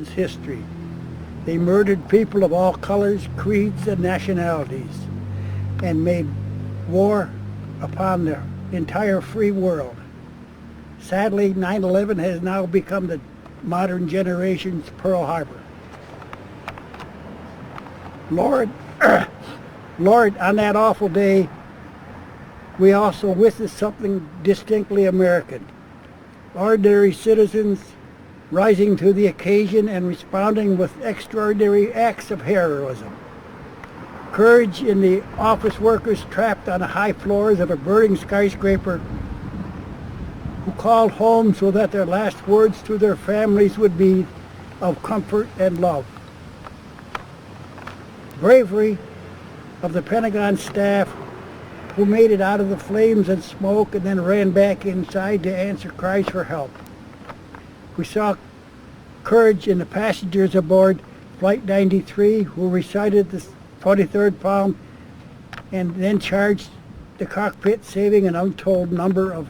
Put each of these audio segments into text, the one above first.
nation's history. They murdered people of all colors, creeds, and nationalities, and made war upon the entire free world. Sadly, 9/11 has now become the modern generation's Pearl Harbor. Lord, Lord, on that awful day, we also witnessed something distinctly American. Ordinary citizens rising to the occasion and responding with extraordinary acts of heroism. Courage in the office workers trapped on the high floors of a burning skyscraper who called home so that their last words to their families would be of comfort and love. Bravery of the Pentagon staff who made it out of the flames and smoke and then ran back inside to answer cries for help. We saw courage in the passengers aboard Flight 93 who recited the 23rd Psalm and then charged the cockpit, saving an untold number of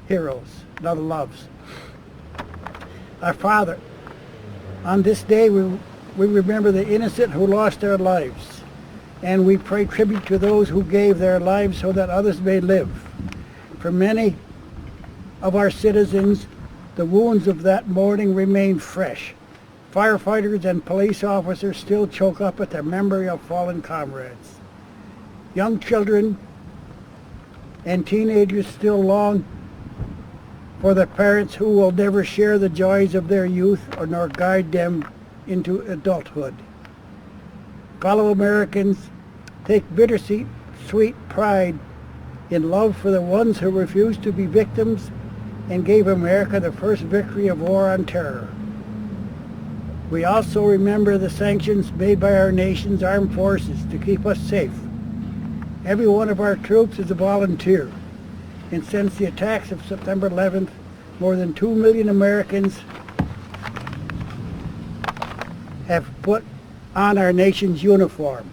heroes and other loves. Our Father, on this day we remember the innocent who lost their lives, and we pray tribute to those who gave their lives so that others may live. For many of our citizens, the wounds of that morning remain fresh. Firefighters and police officers still choke up at the memory of fallen comrades. Young children and teenagers still long for the parents who will never share the joys of their youth or nor guide them into adulthood. Fellow Americans, take bittersweet pride in love for the ones who refused to be victims and gave America the first victory of war on terror. We also remember the sanctions made by our nation's armed forces to keep us safe. Every one of our troops is a volunteer, and since the attacks of September 11th, more than 2 million Americans have put on our nation's uniform.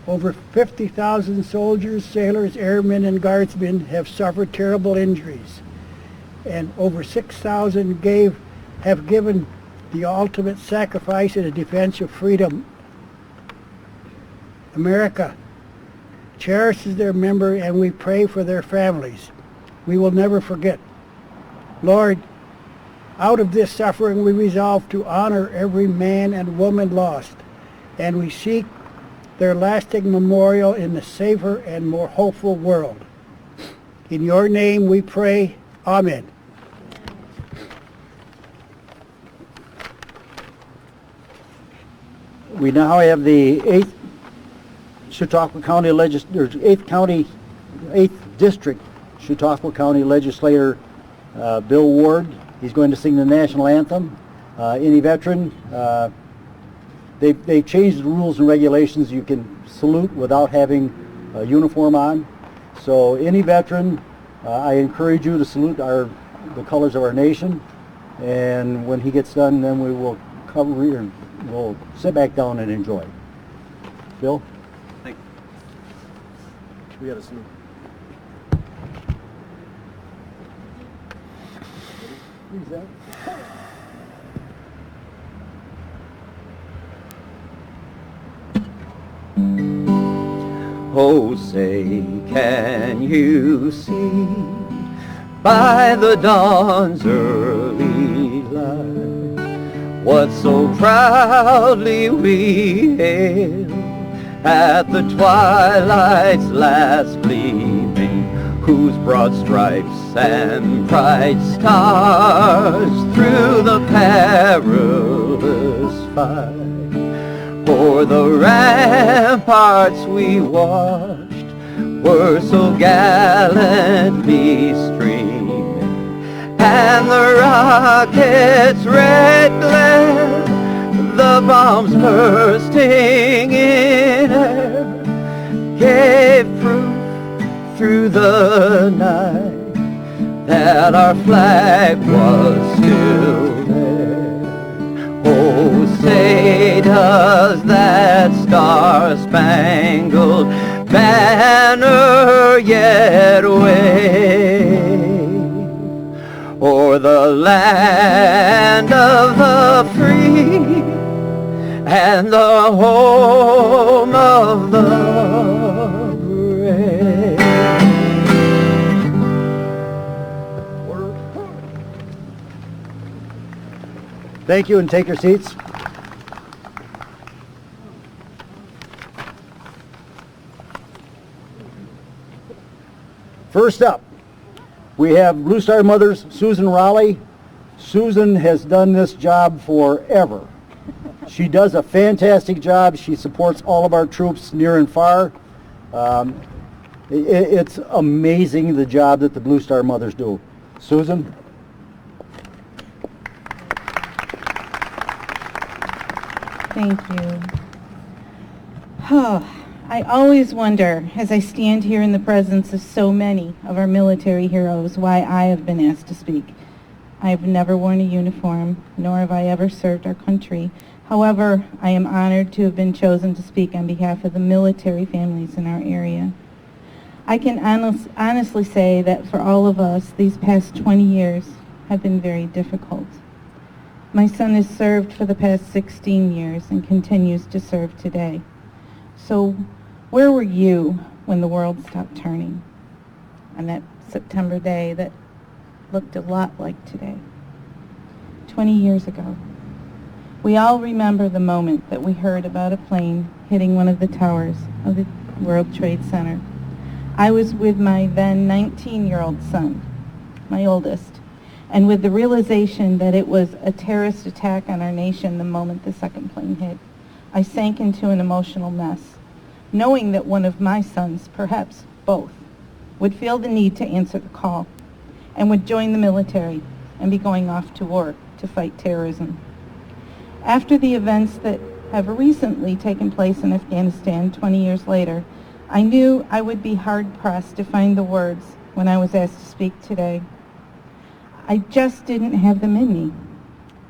Over 50,000 soldiers, sailors, airmen, and guardsmen have suffered terrible injuries, and over 6,000 have given the ultimate sacrifice in the defense of freedom. America cherishes their memory, and we pray for their families. We will never forget. Lord, out of this suffering we resolve to honor every man and woman lost, and we seek their lasting memorial in the safer and more hopeful world. In your name we pray, Amen. We now have the 8th Chautauqua County Legislature, 8th District Chautauqua County Legislator Bill Ward. He's going to sing the national anthem. Any veteran, they changed the rules and regulations. You can salute without having a uniform on. So any veteran, I encourage you to salute the colors of our nation. And when he gets done, then we will we'll sit back down and enjoy. Bill? Thank you. We got a salute. Oh, say, can you see by the dawn's early light what so proudly we hailed at the twilight's last gleaming, whose broad stripes and bright stars through the perilous fight o'er the ramparts we watched were so gallantly streaming, and the rockets' red glare, the bombs bursting in air, gave proof through the night that our flag was still there. Oh, say does that star-spangled banner yet wave o'er for the land of the free and the home of the brave. Thank you, and take your seats. First up, we have Blue Star Mothers, Susan Raleigh. Susan has done this job forever. She does a fantastic job. She supports all of our troops near and far. It's amazing the job that the Blue Star Mothers do. Susan? Thank you. Oh, I always wonder, as I stand here in the presence of so many of our military heroes, why I have been asked to speak. I have never worn a uniform, nor have I ever served our country. However, I am honored to have been chosen to speak on behalf of the military families in our area. I can honestly say that for all of us, these past 20 years have been very difficult. My son has served for the past 16 years and continues to serve today. So where were you when the world stopped turning on that September day that looked a lot like today? 20 years ago. We all remember the moment that we heard about a plane hitting one of the towers of the World Trade Center. I was with my then 19-year-old son, my oldest, and with the realization that it was a terrorist attack on our nation the moment the second plane hit, I sank into an emotional mess, knowing that one of my sons, perhaps both, would feel the need to answer the call and would join the military and be going off to war to fight terrorism. After the events that have recently taken place in Afghanistan 20 years later, I knew I would be hard-pressed to find the words when I was asked to speak today. I just didn't have them in me.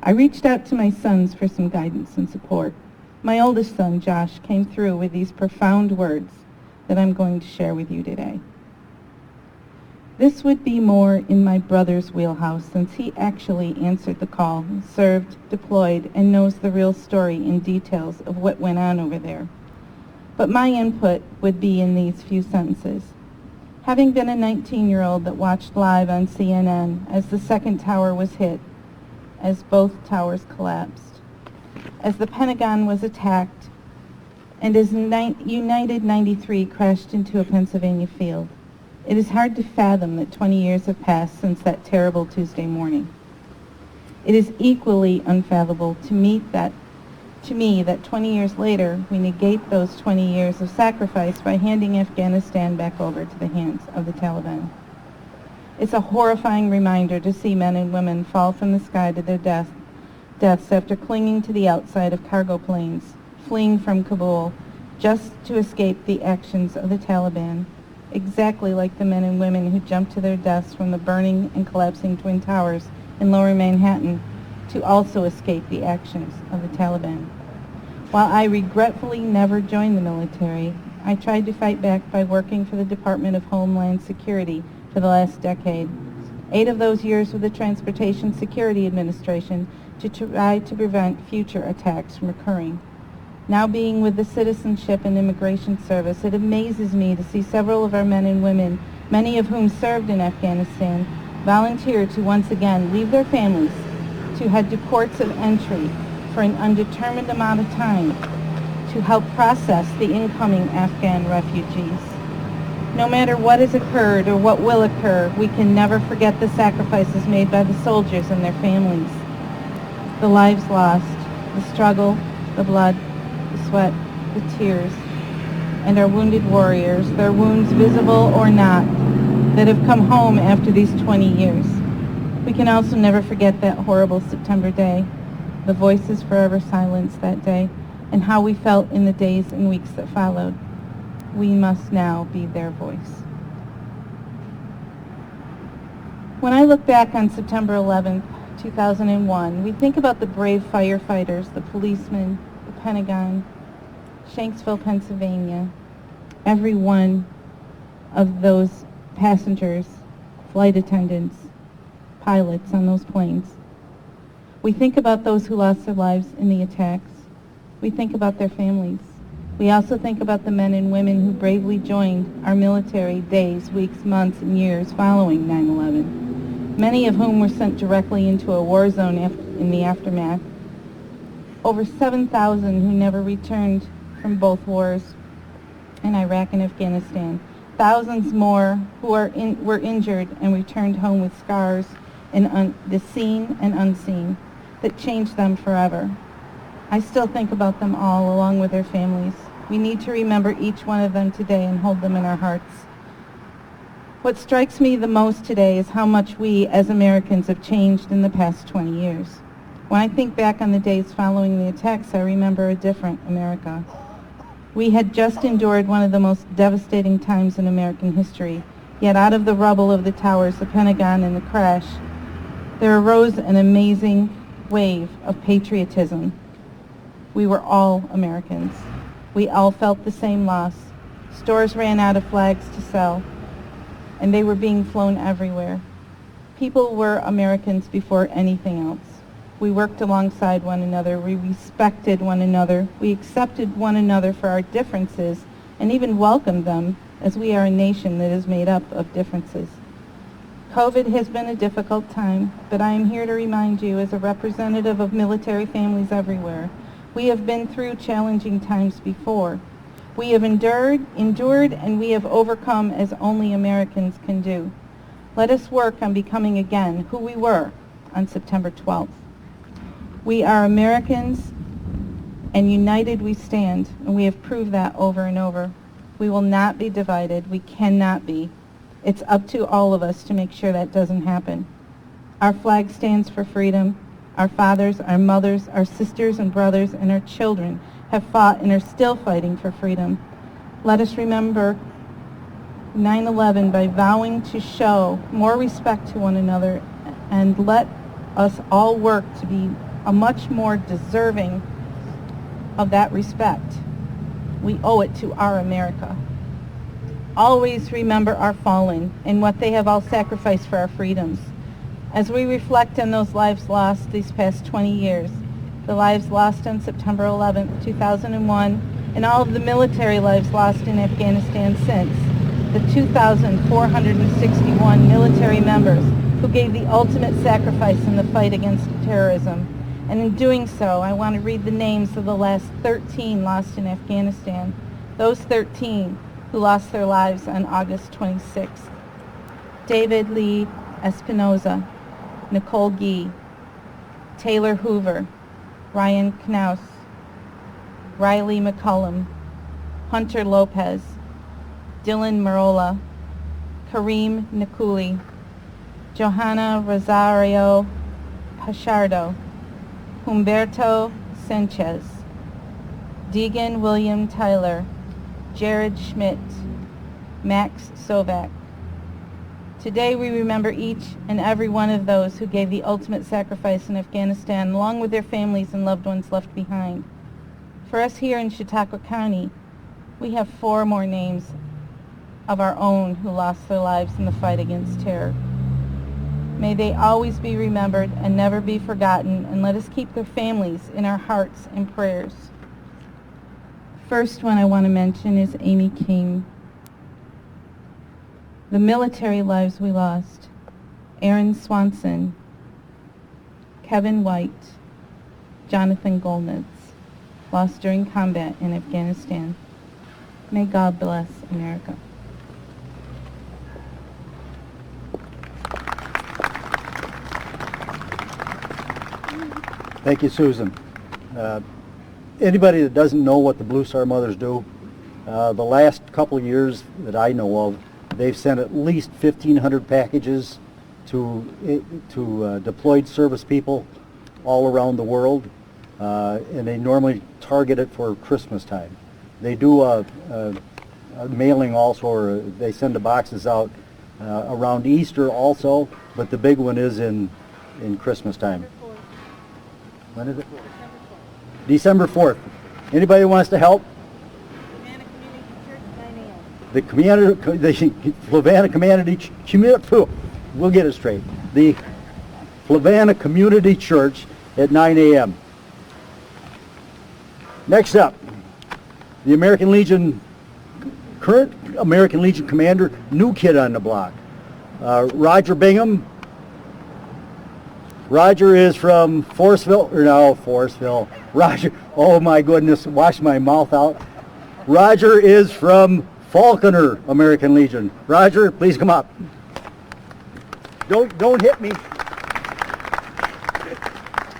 I reached out to my sons for some guidance and support. My oldest son, Josh, came through with these profound words that I'm going to share with you today. This would be more in my brother's wheelhouse, since he actually answered the call, served, deployed, and knows the real story and details of what went on over there. But my input would be in these few sentences. Having been a 19-year-old that watched live on CNN as the second tower was hit, as both towers collapsed, as the Pentagon was attacked, and as United 93 crashed into a Pennsylvania field, it is hard to fathom that 20 years have passed since that terrible Tuesday morning. It is equally unfathomable to me that 20 years later, we negate those 20 years of sacrifice by handing Afghanistan back over to the hands of the Taliban. It's a horrifying reminder to see men and women fall from the sky to their deaths after clinging to the outside of cargo planes, fleeing from Kabul, just to escape the actions of the Taliban, exactly like the men and women who jumped to their deaths from the burning and collapsing Twin Towers in Lower Manhattan to also escape the actions of the Taliban. While I regretfully never joined the military, I tried to fight back by working for the Department of Homeland Security for the last decade, 8 of those years with the Transportation Security Administration, to try to prevent future attacks from occurring. Now being with the Citizenship and Immigration Service, it amazes me to see several of our men and women, many of whom served in Afghanistan, volunteer to once again leave their families to head to ports of entry for an undetermined amount of time to help process the incoming Afghan refugees. No matter what has occurred or what will occur, we can never forget the sacrifices made by the soldiers and their families. The lives lost, the struggle, the blood, the sweat, the tears, and our wounded warriors, their wounds visible or not, that have come home after these 20 years. We can also never forget that horrible September day, the voices forever silenced that day, and how we felt in the days and weeks that followed. We must now be their voice. When I look back on September 11th, 2001, we think about the brave firefighters, the policemen, the Pentagon, Shanksville, Pennsylvania, every one of those passengers, flight attendants, pilots on those planes. We think about those who lost their lives in the attacks. We think about their families. We also think about the men and women who bravely joined our military days, weeks, months, and years following 9/11, many of whom were sent directly into a war zone in the aftermath. Over 7,000 who never returned from both wars in Iraq and Afghanistan. Thousands more who were injured and returned home with scars, and the seen and unseen, that changed them forever. I still think about them all, along with their families. We need to remember each one of them today and hold them in our hearts. What strikes me the most today is how much we, as Americans, have changed in the past 20 years. When I think back on the days following the attacks, I remember a different America. We had just endured one of the most devastating times in American history, yet out of the rubble of the towers, the Pentagon, and the crash, there arose an amazing wave of patriotism. We were all Americans. We all felt the same loss. Stores ran out of flags to sell, and they were being flown everywhere. People were Americans before anything else. We worked alongside one another. We respected one another. We accepted one another for our differences and even welcomed them, as we are a nation that is made up of differences. COVID has been a difficult time, but I am here to remind you, as a representative of military families everywhere, we have been through challenging times before. We have endured, and we have overcome as only Americans can do. Let us work on becoming again who we were on September 12th. We are Americans, and united we stand, and we have proved that over and over. We will not be divided. We cannot be. It's up to all of us to make sure that doesn't happen. Our flag stands for freedom. Our fathers, our mothers, our sisters and brothers, and our children have fought and are still fighting for freedom. Let us remember 9/11 by vowing to show more respect to one another, and let us all work to be a much more deserving of that respect. We owe it to our America. Always remember our fallen and what they have all sacrificed for our freedoms. As we reflect on those lives lost these past 20 years, the lives lost on September 11th, 2001, and all of the military lives lost in Afghanistan since, the 2,461 military members who gave the ultimate sacrifice in the fight against terrorism. And in doing so, I want to read the names of the last 13 lost in Afghanistan, those 13 who lost their lives on August 26th. David Lee Espinoza, Nicole Gee, Taylor Hoover, Ryan Knaus, Riley McCullum, Hunter Lopez, Dylan Marola, Kareem Nikuli, Johanna Rosario Pachardo, Humberto Sanchez, Deegan William Tyler, Jared Schmidt, Max Sovak. Today we remember each and every one of those who gave the ultimate sacrifice in Afghanistan, along with their families and loved ones left behind. For us here in Chautauqua County, we have 4 more names of our own who lost their lives in the fight against terror. May they always be remembered and never be forgotten, and let us keep their families in our hearts and prayers. First one I want to mention is Amy King. The military lives we lost: Aaron Swanson, Kevin White, Jonathan Golnitz, lost during combat in Afghanistan. May God bless America. Thank you, Susan. Anybody that doesn't know what the Blue Star Mothers do, the last couple of years that I know of, they've sent at least 1,500 packages to deployed service people all around the world, and they normally target it for Christmas time. They do a mailing also, or they send the boxes out around Easter also, but the big one is in Christmas time. When is it? December 4th. Anybody who wants to help? The Flavanna Community Community, we'll get it straight. The Flavanna Community Church at 9 a.m. Next up, the current American Legion commander, new kid on the block, Roger Bingham. Roger is from Roger, oh my goodness, wash my mouth out. Roger is from Falconer American Legion. Roger, please come up. Don't hit me.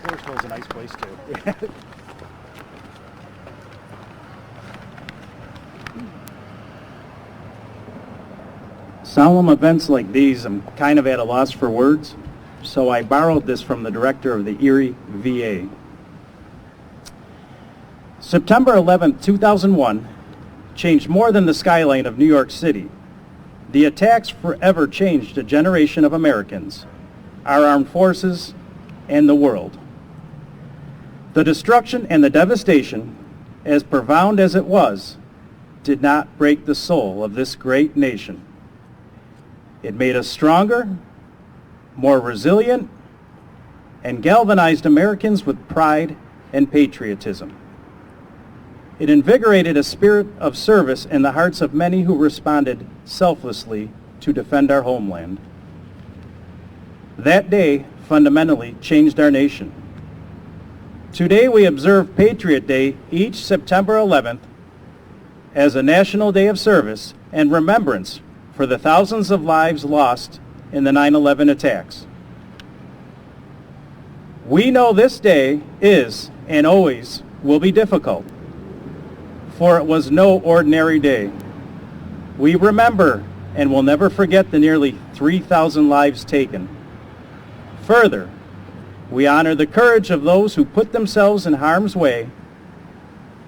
Forestville's a nice place too. Solemn events like these, I'm kind of at a loss for words, so I borrowed this from the director of the Erie VA. September 11, 2001, changed more than the skyline of New York City. The attacks forever changed a generation of Americans, our armed forces, and the world. The destruction and the devastation, as profound as it was, did not break the soul of this great nation. It made us stronger, more resilient, and galvanized Americans with pride and patriotism. It invigorated a spirit of service in the hearts of many who responded selflessly to defend our homeland. That day fundamentally changed our nation. Today we observe Patriot Day each September 11th as a national day of service and remembrance for the thousands of lives lost in the 9/11 attacks. We know this day is and always will be difficult, for it was no ordinary day. We remember and will never forget the nearly 3,000 lives taken. Further, we honor the courage of those who put themselves in harm's way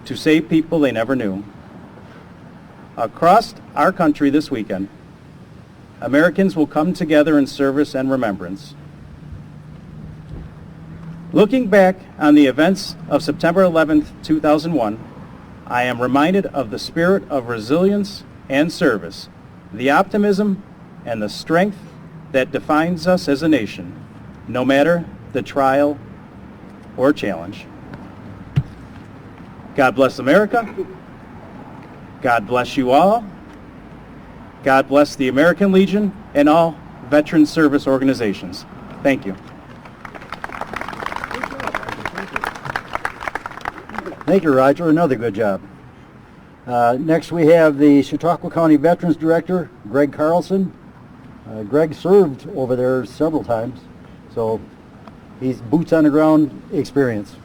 to save people they never knew. Across our country this weekend, Americans will come together in service and remembrance. Looking back on the events of September 11, 2001, I am reminded of the spirit of resilience and service, the optimism and the strength that defines us as a nation, no matter the trial or challenge. God bless America. God bless you all. God bless the American Legion and all veteran service organizations. Thank you. Thank you, Roger. Another good job. Next we have the Chautauqua County Veterans Director, Greg Carlson. Greg served over there several times, so he's boots on the ground experience.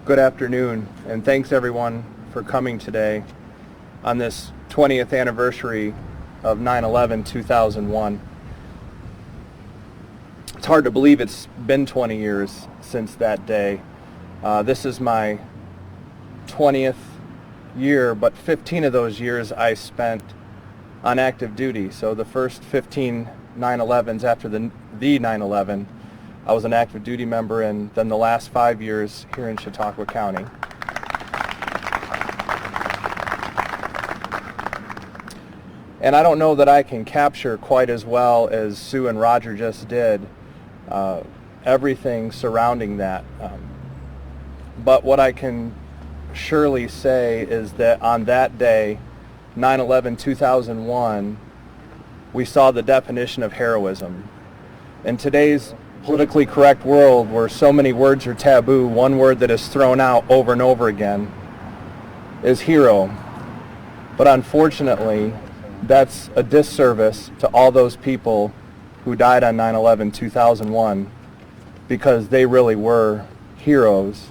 Good afternoon, and thanks everyone for coming today on this 20th anniversary of 9/11/2001. It's hard to believe it's been 20 years since that day. This is my 20th year, but 15 of those years I spent on active duty. So the first 15 9/11s after the 9/11, I was an active duty member, and then the last 5 years here in Chautauqua County. And I don't know that I can capture quite as well as Sue and Roger just did everything surrounding that. But what I can surely say is that on that day, 9/11/2001, we saw the definition of heroism. In today's politically correct world where so many words are taboo, one word that is thrown out over and over again is hero. But unfortunately, that's a disservice to all those people who died on 9/11/2001 because they really were heroes.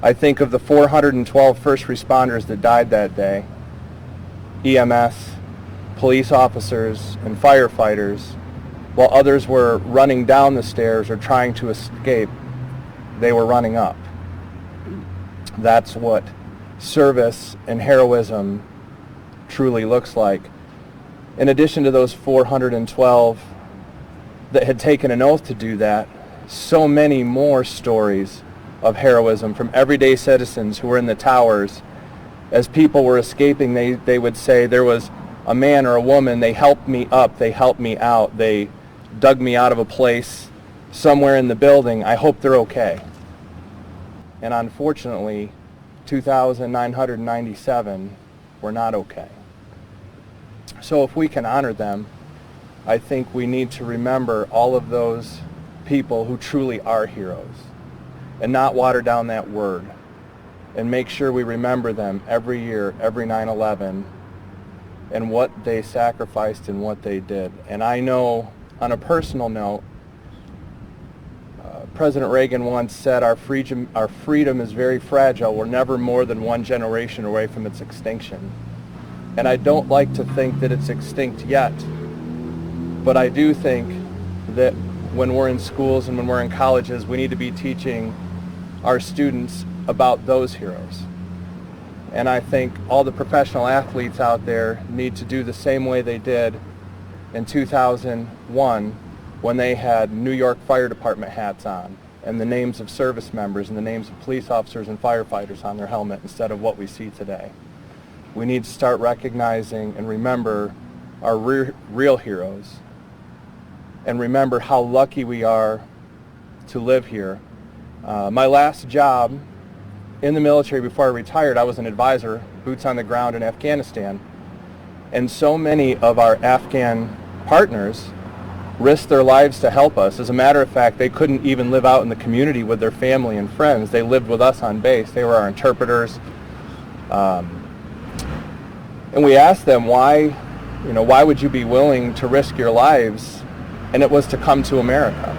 I think of the 412 first responders that died that day, EMS, police officers, and firefighters, while others were running down the stairs or trying to escape, they were running up. That's what service and heroism truly looks like. In addition to those 412 that had taken an oath to do that, so many more stories of heroism from everyday citizens who were in the towers. As people were escaping, they would say, there was a man or a woman, they helped me up, they helped me out, they dug me out of a place somewhere in the building, I hope they're okay. And unfortunately, 2,997 were not okay. So if we can honor them, I think we need to remember all of those people who truly are heroes and not water down that word, and make sure we remember them every year, every 9/11, and what they sacrificed and what they did. And I know, on a personal note, President Reagan once said, our freedom is very fragile. We're never more than one generation away from its extinction. And I don't like to think that it's extinct yet, but I do think that when we're in schools and when we're in colleges, we need to be teaching our students about those heroes. And I think all the professional athletes out there need to do the same way they did in 2001 when they had New York Fire Department hats on and the names of service members and the names of police officers and firefighters on their helmet instead of what we see today. We need to start recognizing and remember our real heroes, and remember how lucky we are to live here. My last job in the military before I retired, I was an advisor, boots on the ground in Afghanistan. And so many of our Afghan partners risked their lives to help us. As a matter of fact, they couldn't even live out in the community with their family and friends. They lived with us on base. They were our interpreters. And we asked them, why would you be willing to risk your lives? And it was to come to America.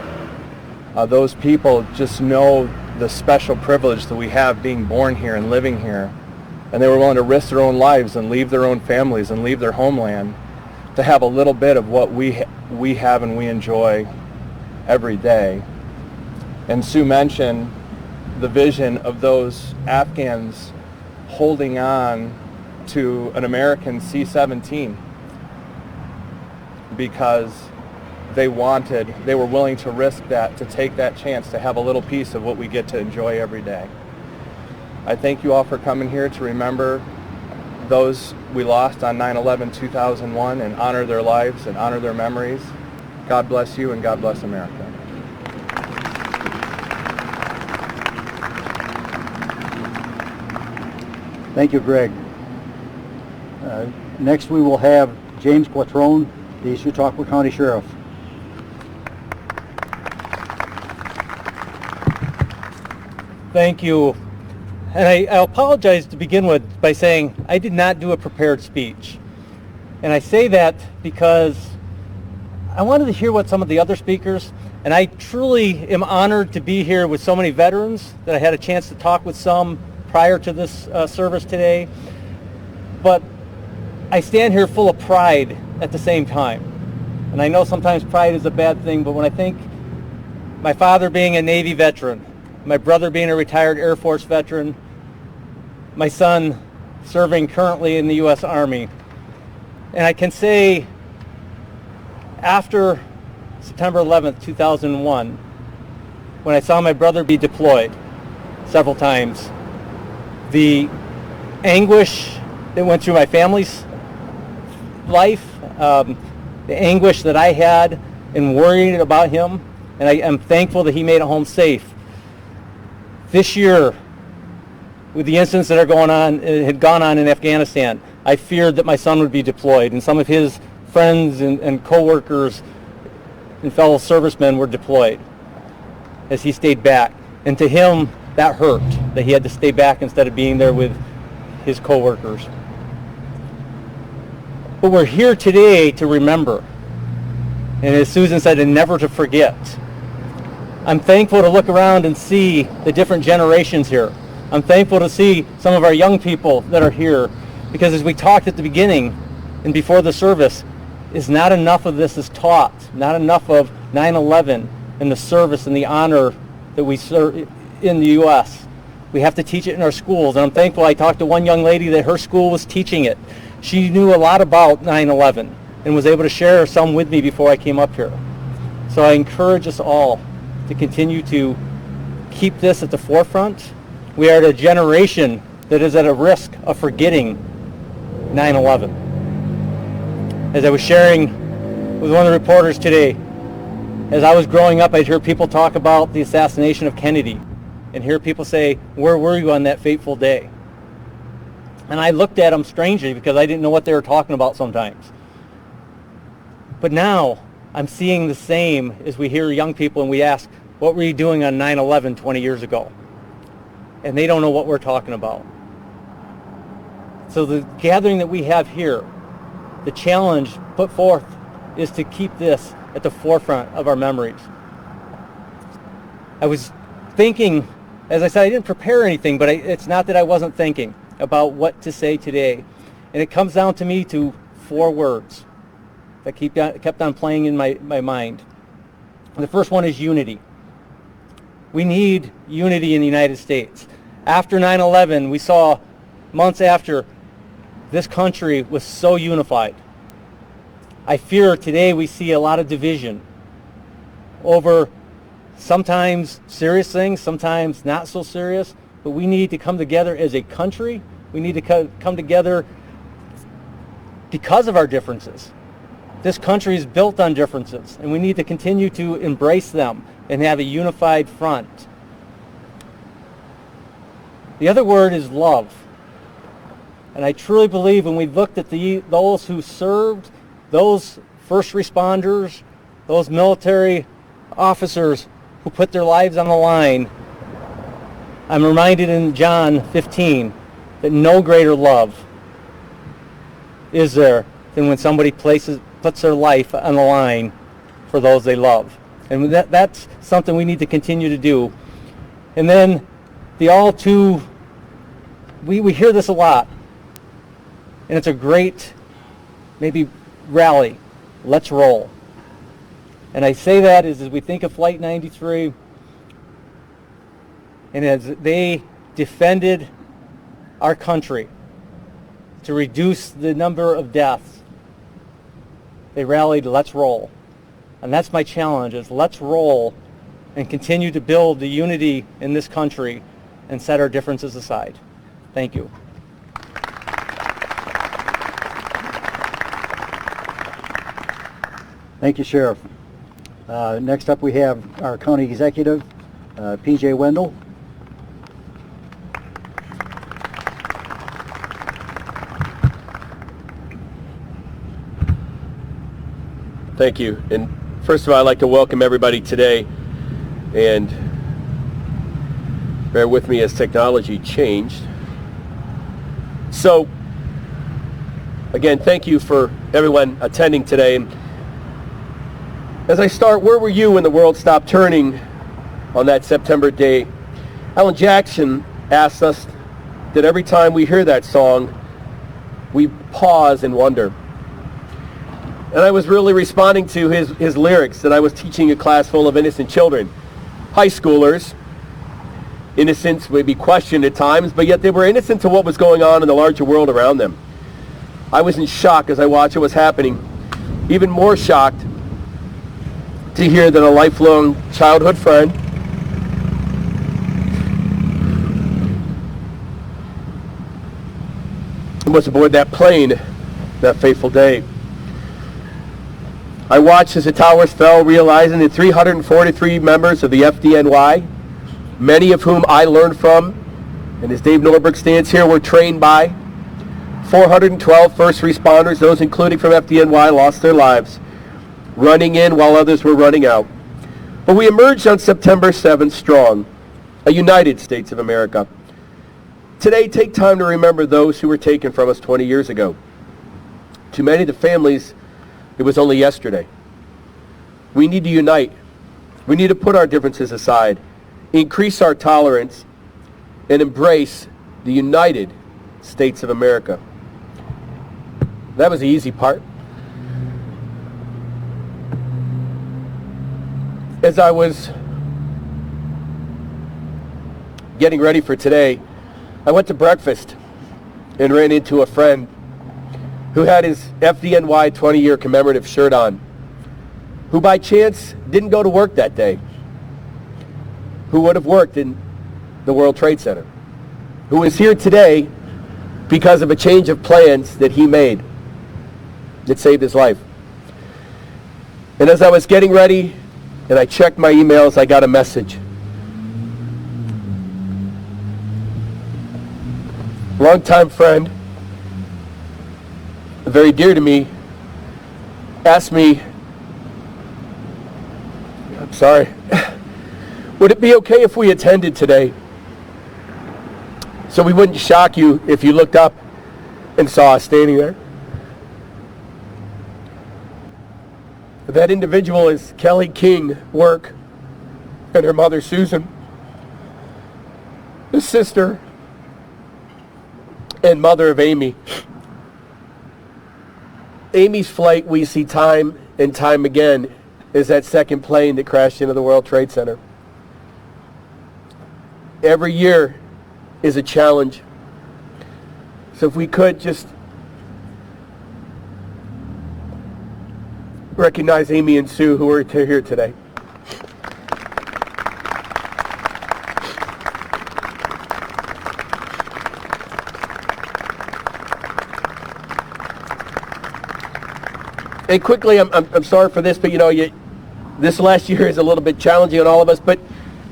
Those people just know the special privilege that we have being born here and living here. And they were willing to risk their own lives and leave their own families and leave their homeland to have a little bit of what we have and we enjoy every day. And Sue mentioned the vision of those Afghans holding on to an American C-17 because they were willing to risk that, to take that chance to have a little piece of what we get to enjoy every day. I thank you all for coming here to remember those we lost on 9/11/2001 and honor their lives and honor their memories. God bless you and God bless America. Thank you, Greg. Next we will have James Patron, the Chautauqua County Sheriff. Thank you. And I apologize to begin with by saying I did not do a prepared speech. And I say that because I wanted to hear what some of the other speakers, and I truly am honored to be here with so many veterans that I had a chance to talk with some prior to this service today. But I stand here full of pride at the same time. And I know sometimes pride is a bad thing, but when I think my father being a Navy veteran, my brother being a retired Air Force veteran, my son serving currently in the U.S. Army. And I can say after September 11th, 2001, when I saw my brother be deployed several times, the anguish that went through my family's life, the anguish that I had in worrying about him, and I am thankful that he made it home safe. This year, with the incidents that had gone on in Afghanistan, I feared that my son would be deployed, and some of his friends and co-workers and fellow servicemen were deployed as he stayed back. And to him, that hurt, that he had to stay back instead of being there with his co-workers. But we're here today to remember, and as Susan said, and never to forget. I'm thankful to look around and see the different generations here. I'm thankful to see some of our young people that are here, because as we talked at the beginning and before the service, is not enough of this is taught, not enough of 9/11 and the service and the honor that we serve in the U.S. We have to teach it in our schools, and I'm thankful I talked to one young lady that her school was teaching it. She knew a lot about 9/11 and was able to share some with me before I came up here. So I encourage us all to continue to keep this at the forefront. We are at a generation that is at a risk of forgetting 9/11. As I was sharing with one of the reporters today, As I was growing up, I'd hear people talk about the assassination of Kennedy and hear people say, where were you on that fateful day? And I looked at them strangely because I didn't know what they were talking about sometimes. But now I'm seeing the same as we hear young people and we ask, what were you doing on 9/11 20 years ago? And they don't know what we're talking about. So the gathering that we have here, the challenge put forth is to keep this at the forefront of our memories. I was thinking, as I said, I didn't prepare anything, but it's not that I wasn't thinking about what to say today. And it comes down to me to 4 words that kept on playing in my mind. And the first one is unity. We need unity in the United States. After 9/11, we saw months after, this country was so unified. I fear today we see a lot of division over sometimes serious things, sometimes not so serious, but we need to come together as a country. We need to come together because of our differences. This country is built on differences, and we need to continue to embrace them and have a unified front. The other word is love. And I truly believe when we looked at those who served, those first responders, those military officers who put their lives on the line, I'm reminded in John 15 that no greater love is there than when somebody puts their life on the line for those they love. And that's something we need to continue to do. And then the all too, we hear this a lot, and it's a great, maybe rally, let's roll. And I say that as we think of Flight 93, and as they defended our country to reduce the number of deaths, they rallied, let's roll. And that's my challenge, is let's roll and continue to build the unity in this country and set our differences aside. Thank you. Thank you, Sheriff. Next up we have our County Executive, P.J. Wendell. Thank you. And first of all, I'd like to welcome everybody today, and bear with me as technology changed. So, again, thank you for everyone attending today. As I start, where were you when the world stopped turning on that September day? Alan Jackson asked us that every time we hear that song, we pause and wonder. And I was really responding to his lyrics that I was teaching a class full of innocent children, high schoolers. Innocence may be questioned at times, but yet they were innocent to what was going on in the larger world around them. I was in shock as I watched what was happening. Even more shocked to hear that a lifelong childhood friend was aboard that plane that fateful day. I watched as the towers fell, realizing that 343 members of the FDNY, many of whom I learned from, and as Dave Norberg stands here, were trained by, 412 first responders, those including from FDNY, lost their lives, running in while others were running out. But we emerged on September 7th strong, a United States of America. Today, take time to remember those who were taken from us 20 years ago. To many of the families, it was only yesterday. We need to unite. We need to put our differences aside, increase our tolerance, and embrace the United States of America. That was the easy part. As I was getting ready for today, I went to breakfast and ran into a friend who had his FDNY 20-year commemorative shirt on, who by chance didn't go to work that day, who would have worked in the World Trade Center, who is here today because of a change of plans that he made that saved his life. And as I was getting ready, and I checked my emails. I got a message. Longtime friend, very dear to me, asked me, I'm sorry, would it be okay if we attended today? So we wouldn't shock you if you looked up and saw us standing there. That individual is Kelly King Work and her mother Susan, the sister and mother of Amy. Amy's flight, we see time and time again, is that second plane that crashed into the World Trade Center. Every year is a challenge. So if we could just recognize Amy and Sue, who are here today. And quickly, I'm sorry for this, but this last year is a little bit challenging on all of us, but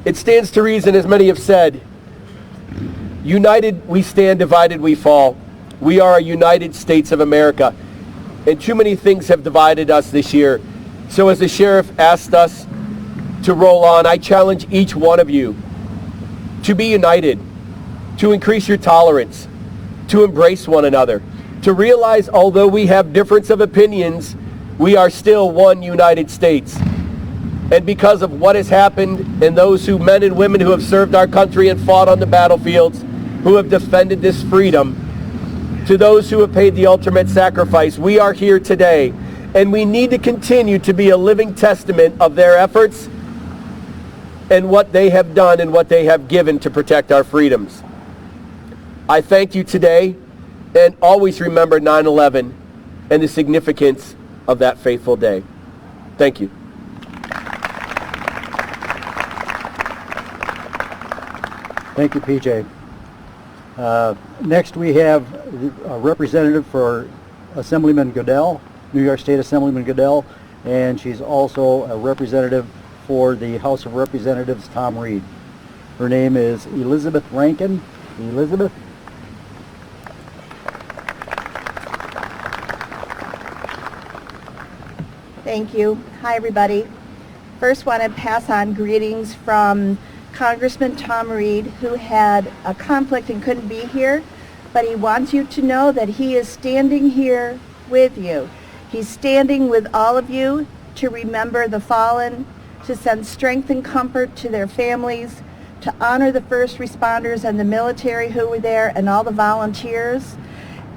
it stands to reason, as many have said, united we stand, divided we fall. We are a United States of America, and too many things have divided us this year. So as the sheriff asked us to roll on, I challenge each one of you to be united, to increase your tolerance, to embrace one another, to realize although we have difference of opinions, we are still one United States. And because of what has happened and those men and women who have served our country and fought on the battlefields, who have defended this freedom, to those who have paid the ultimate sacrifice, we are here today. And we need to continue to be a living testament of their efforts and what they have done and what they have given to protect our freedoms. I thank you today, and always remember 9/11 and the significance of that fateful day. Thank you. Thank you, PJ. Next we have a representative for Assemblyman Goodell, New York State Assemblyman Goodell, and she's also a representative for the House of Representatives, Tom Reed. Her name is Elizabeth Rankin. Elizabeth? Thank you. Hi, everybody. First, want to pass on greetings from Congressman Tom Reed, who had a conflict and couldn't be here, but he wants you to know that he is standing here with you. He's standing with all of you to remember the fallen, to send strength and comfort to their families, to honor the first responders and the military who were there and all the volunteers,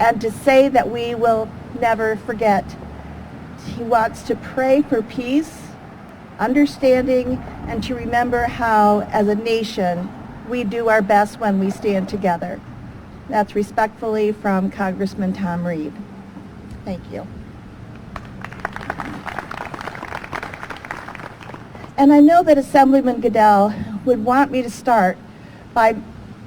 and to say that we will never forget. He wants to pray for peace, understanding, and to remember how, as a nation, we do our best when we stand together. That's respectfully from Congressman Tom Reed. Thank you. And I know that Assemblyman Goodell would want me to start by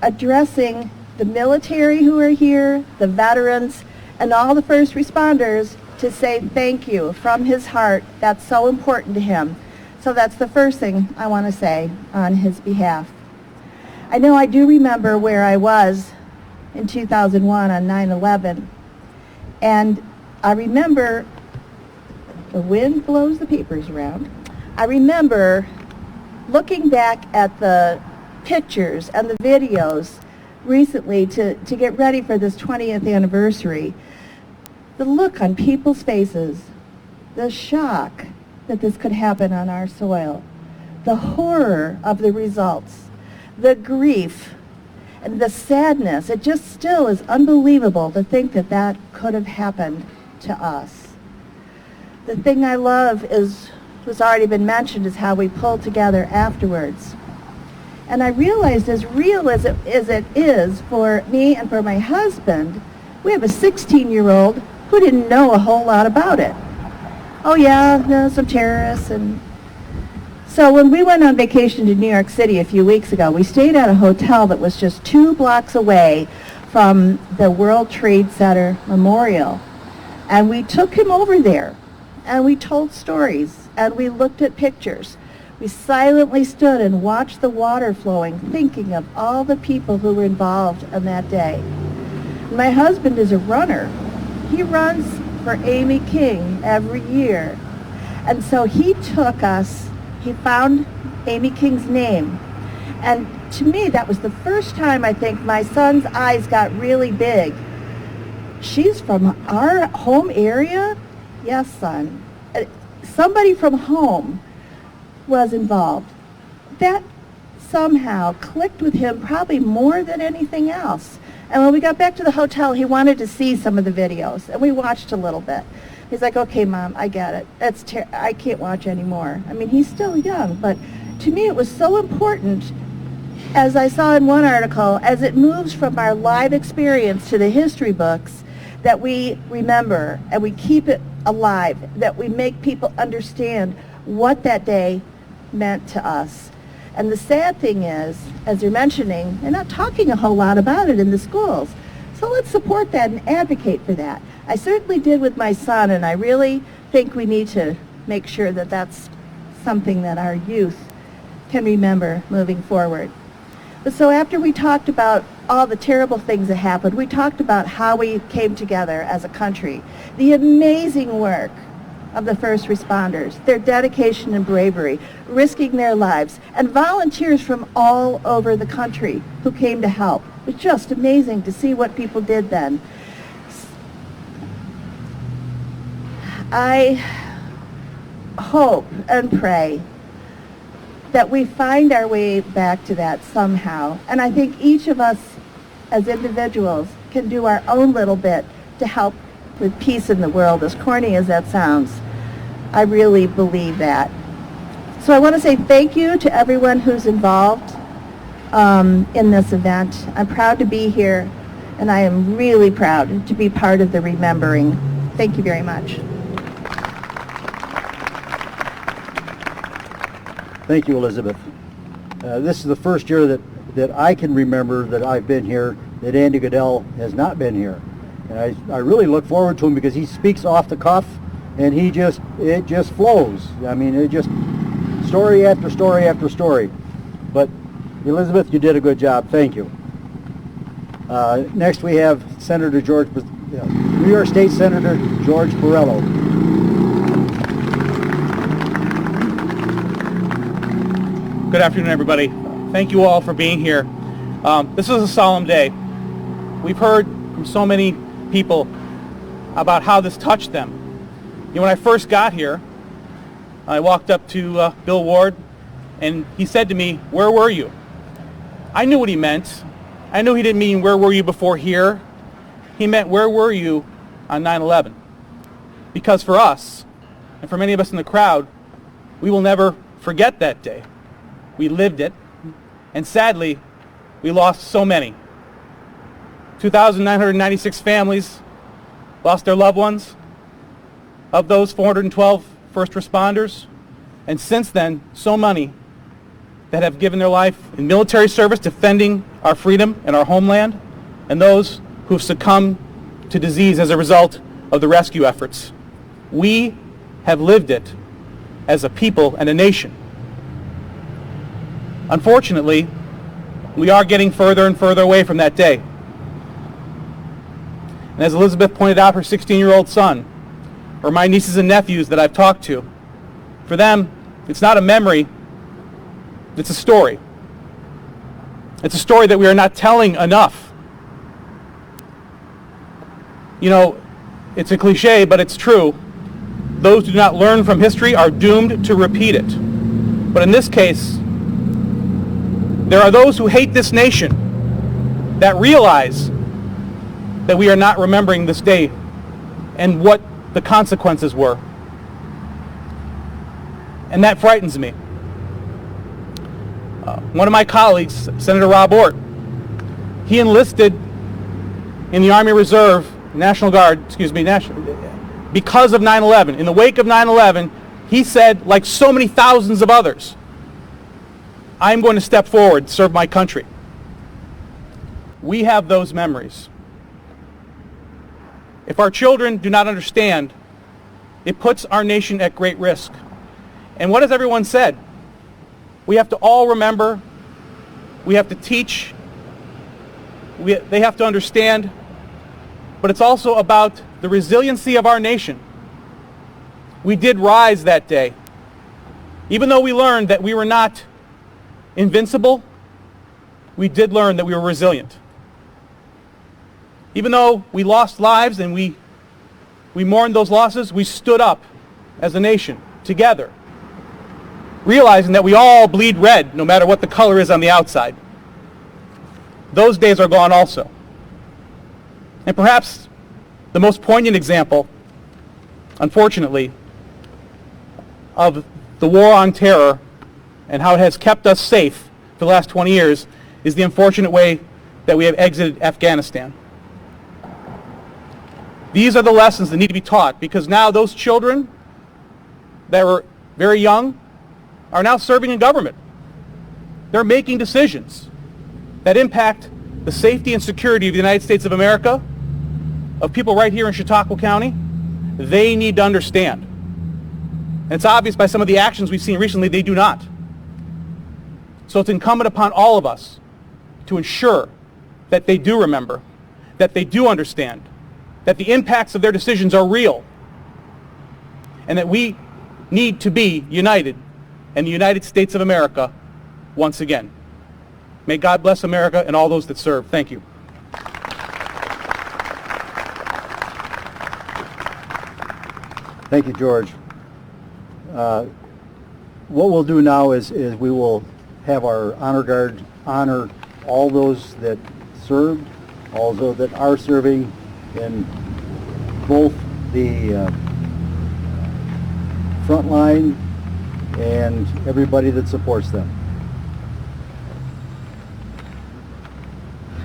addressing the military who are here, the veterans, and all the first responders to say thank you from his heart. That's so important to him. So that's the first thing I want to say on his behalf. I know I do remember where I was in 2001 on 9/11, and I remember the wind blows the papers around. I remember looking back at the pictures and the videos recently to get ready for this 20th anniversary. The look on people's faces, the shock that this could happen on our soil, the horror of the results, the grief, and the sadness. It just still is unbelievable to think that that could have happened to us. The thing I love was already been mentioned, is how we pulled together afterwards. And I realized, as real as it is for me and for my husband, we have a 16-year-old who didn't know a whole lot about it. Oh yeah, some terrorists. And so when we went on vacation to New York City a few weeks ago, we stayed at a hotel that was just 2 blocks away from the World Trade Center Memorial. And we took him over there, and we told stories, and we looked at pictures. We silently stood and watched the water flowing, thinking of all the people who were involved on that day. My husband is a runner. He runs for Amy King every year. And so he took us, he found Amy King's name. And to me, that was the first time I think my son's eyes got really big. She's from our home area? Yes, son. Somebody from home was involved. That somehow clicked with him probably more than anything else. And when we got back to the hotel, he wanted to see some of the videos, and we watched a little bit. He's like, okay, Mom, I get it. I can't watch anymore. I mean, he's still young, but to me it was so important, as I saw in one article, as it moves from our live experience to the history books, that we remember and we keep it alive, that we make people understand what that day meant to us. And the sad thing is, as you're mentioning, they're not talking a whole lot about it in the schools. So let's support that and advocate for that. I certainly did with my son, and I really think we need to make sure that that's something that our youth can remember moving forward. But so after we talked about all the terrible things that happened, we talked about how we came together as a country, the amazing work of the first responders, their dedication and bravery, risking their lives, and volunteers from all over the country who came to help. It was just amazing to see what people did then. I hope and pray that we find our way back to that somehow. And I think each of us as individuals can do our own little bit to help with peace in the world, as corny as that sounds. I really believe that. So I want to say thank you to everyone who's involved in this event. I'm proud to be here, and I am really proud to be part of the remembering. Thank you very much. Thank you, Elizabeth. This is the first year that I can remember that I've been here, that Andy Goodell has not been here. And I really look forward to him because he speaks off the cuff, and it just flows. I mean, it just, story after story after story. But Elizabeth, you did a good job. Thank you. Next we have New York State Senator George Parello. Good afternoon, everybody. Thank you all for being here. This is a solemn day. We've heard from so many people about how this touched them. You know, when I first got here, I walked up to Bill Ward, and he said to me, "Where were you?" I knew what he meant. I knew he didn't mean, "Where were you before here?" He meant, "Where were you on 9/11?" Because for us, and for many of us in the crowd, we will never forget that day. We lived it, and sadly, we lost so many. 2,996 families lost their loved ones. Of those, 412 first responders, and since then, so many that have given their life in military service defending our freedom and our homeland, and those who've succumbed to disease as a result of the rescue efforts. We have lived it as a people and a nation. Unfortunately, we are getting further and further away from that day. And as Elizabeth pointed out, her 16-year-old son, or my nieces and nephews that I've talked to, for them, it's not a memory, it's a story. It's a story that we are not telling enough. You know, it's a cliche, but it's true. Those who do not learn from history are doomed to repeat it. But in this case, there are those who hate this nation that realize that we are not remembering this day and what the consequences were. And that frightens me. One of my colleagues, Senator Rob Ort, he enlisted in the Army Reserve, National Guard, because of 9/11. In the wake of 9/11, he said, like so many thousands of others, I'm going to step forward, serve my country. We have those memories. If our children do not understand, it puts our nation at great risk. And what has everyone said? We have to all remember. We have to teach. They have to understand. But it's also about the resiliency of our nation. We did rise that day. Even though we learned that we were not invincible, we did learn that we were resilient. Even though we lost lives and we mourned those losses, we stood up as a nation together, realizing that we all bleed red no matter what the color is on the outside. Those days are gone also. And perhaps the most poignant example, unfortunately, of the war on terror and how it has kept us safe for the last 20 years is the unfortunate way that we have exited Afghanistan. These are the lessons that need to be taught, because now those children that were very young are now serving in government. They're making decisions that impact the safety and security of the United States of America, of people right here in Chautauqua County. They need to understand. And it's obvious by some of the actions we've seen recently, they do not. So it's incumbent upon all of us to ensure that they do remember, that they do understand, that the impacts of their decisions are real, and that we need to be united in the United States of America once again. May God bless America and all those that serve. Thank you. Thank you, George. What we'll do now is we will have our honor guard honor all those that served, all those that are serving in both the front line and everybody that supports them.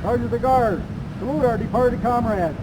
Sergeant of the Guard, salute our departed comrades.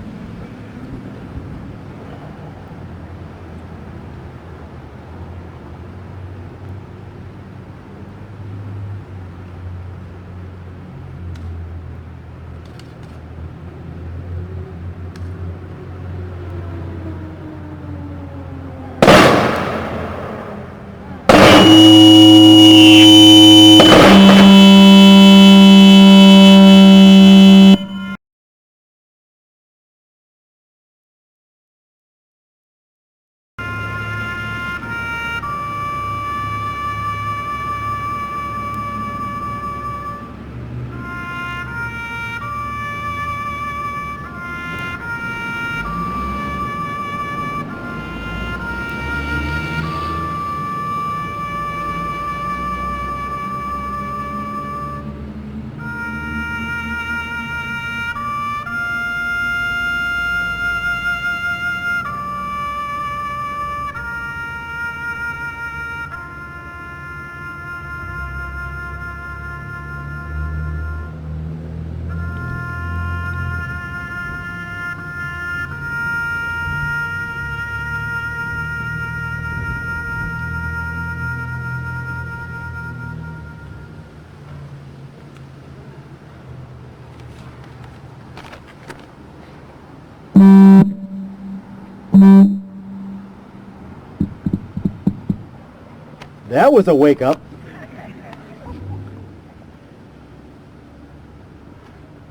That was a wake up.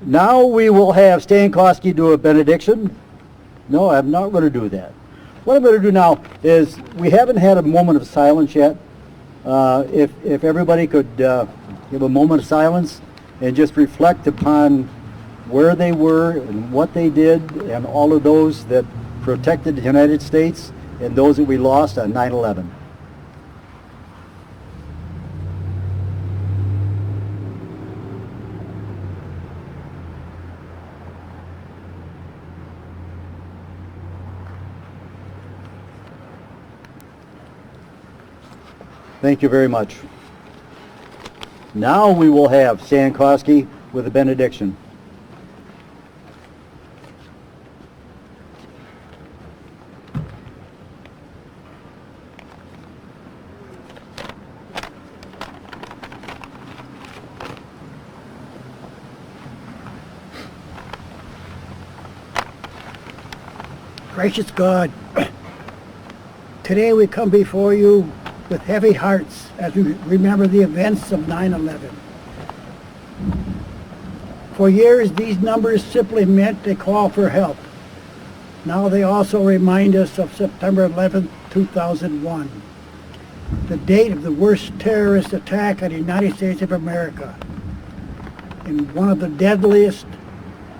Now we will have Stan Kosky do a benediction. No, I'm not going to do that. What I'm going to do now is, we haven't had a moment of silence yet. If everybody could give a moment of silence and just reflect upon where they were and what they did, and all of those that protected the United States and those that we lost on 9/11. Thank you very much. Now we will have Stan Kosky with a benediction. Gracious God, today we come before you with heavy hearts as we remember the events of 9/11. For years, these numbers simply meant a call for help. Now they also remind us of September 11, 2001, the date of the worst terrorist attack on the United States of America, and one of the deadliest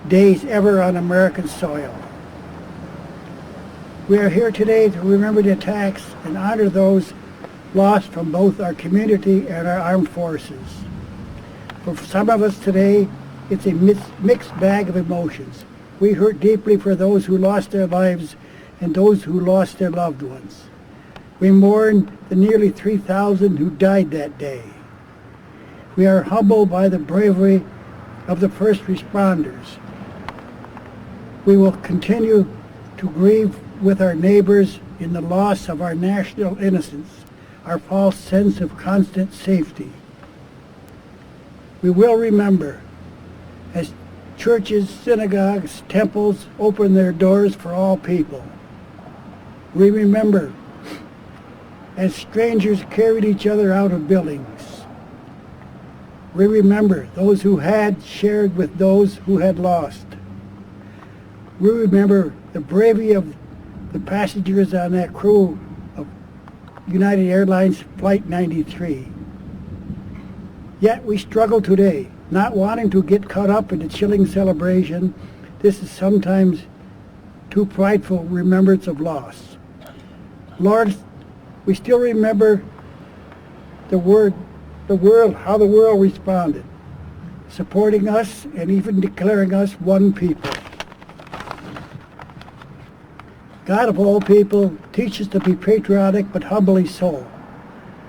days ever on American soil. We are here today to remember the attacks and honor those lost from both our community and our armed forces. For some of us today, it's a mixed bag of emotions. We hurt deeply for those who lost their lives and those who lost their loved ones. We mourn the nearly 3,000 who died that day. We are humbled by the bravery of the first responders. We will continue to grieve with our neighbors in the loss of our national innocence, our false sense of constant safety. We will remember as churches, synagogues, temples open their doors for all people. We remember as strangers carried each other out of buildings. We remember those who had shared with those who had lost. We remember the bravery of the passengers on that crew of United Airlines Flight 93. Yet we struggle today, not wanting to get caught up in the chilling celebration. This is sometimes too prideful remembrance of loss. Lord, we still remember how the world responded, supporting us and even declaring us one people. God of all people, teach us to be patriotic but humbly so.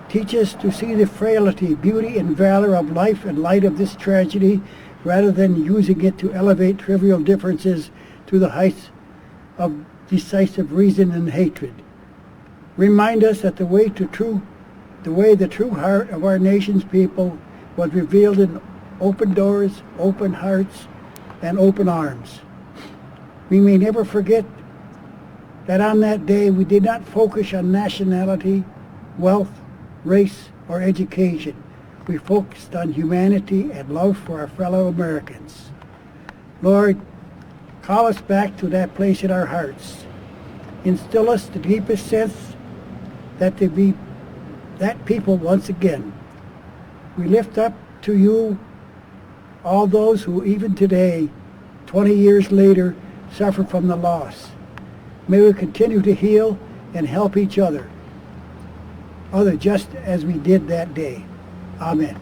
Teach us to see the frailty, beauty, and valor of life in light of this tragedy, rather than using it to elevate trivial differences to the heights of decisive reason and hatred. Remind us that the way the true heart of our nation's people was revealed in open doors, open hearts, and open arms. We may never forget that on that day we did not focus on nationality, wealth, race, or education. We focused on humanity and love for our fellow Americans. Lord, call us back to that place in our hearts. Instill us the deepest sense that to be that people once again. We lift up to you all those who even today, 20 years later, suffer from the loss. May we continue to heal and help each other, just as we did that day. Amen.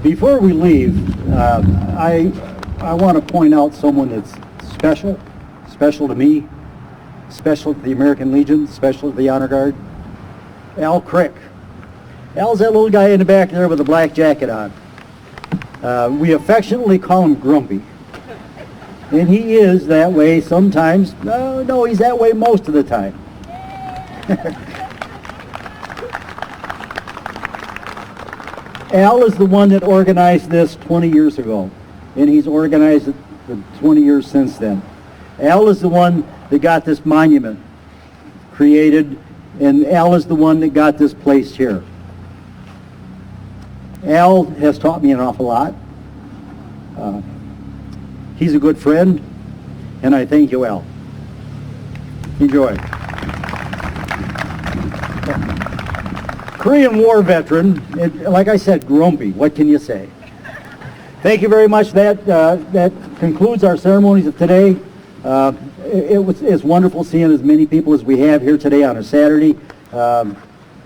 Before we leave, I want to point out someone that's special to me, special to the American Legion, special to the Honor Guard, Al Crick. Al's that little guy in the back there with the black jacket on. We affectionately call him Grumpy. And he is that way sometimes. No, he's that way most of the time. Al is the one that organized this 20 years ago, and he's organized it for 20 years since then. Al is the one that got this monument created, and Al is the one that got this placed here. Al has taught me an awful lot. He's a good friend, and I thank you, Al. Enjoy. Korean War veteran, like I said, grumpy. What can you say? Thank you very much. That concludes our ceremonies of today. It's wonderful seeing as many people as we have here today on a Saturday.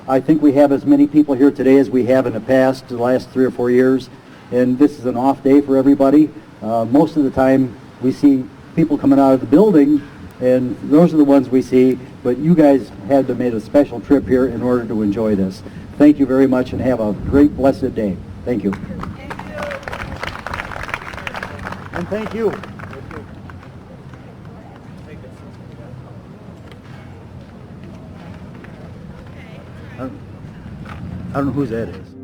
I think we have as many people here today as we have in the past, the last 3 or 4 years. And this is an off day for everybody. Most of the time we see people coming out of the building, and those are the ones we see, but you guys had to make a special trip here in order to enjoy this. Thank you very much, and have a great, blessed day. Thank you. And thank you. I don't know whose that is.